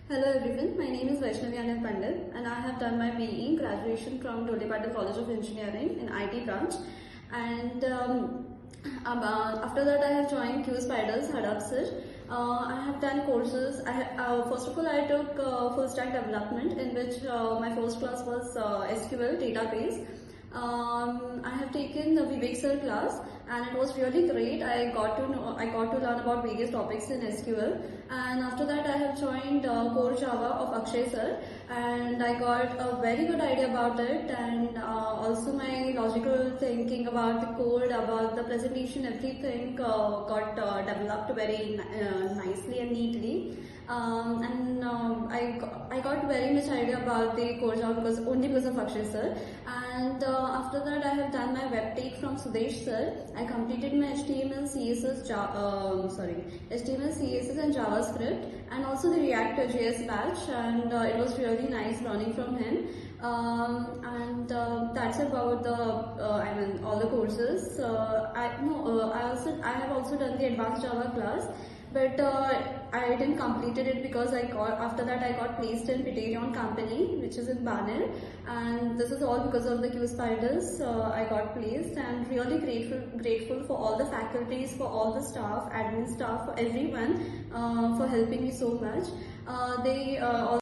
Hello everyone, my name is Vaishnavi and I'm Pandit, and I have done my BE graduation from Dhole Patil College of Engineering in IT branch. And after that I have joined QSpiders, Hadapsar. I have done courses. First of all, I took full stack development, in which my first class was SQL database. I have taken the Vivek sir class, and it was really great. I got to learn about various topics in SQL, and after that I have joined core Java of Akshay sir, and I got a very good idea about it, and also my logical thinking about the code, about the presentation, everything got developed very nicely and neatly. I got very much idea about the core Java because of Akshay sir. And after that I have done my web take from Sudesh sir. I completed my HTML, CSS and JavaScript, and also the React JS batch, and it was really nice learning from him. That's about the all the courses. I have also done the advanced Java class, but I didn't completed it because after that I got placed in Patil company, which is in Banner, and this is all because of the QSpiders. I got placed, and really grateful for all the faculties, for all the staff, admin staff, for everyone for helping me so much. They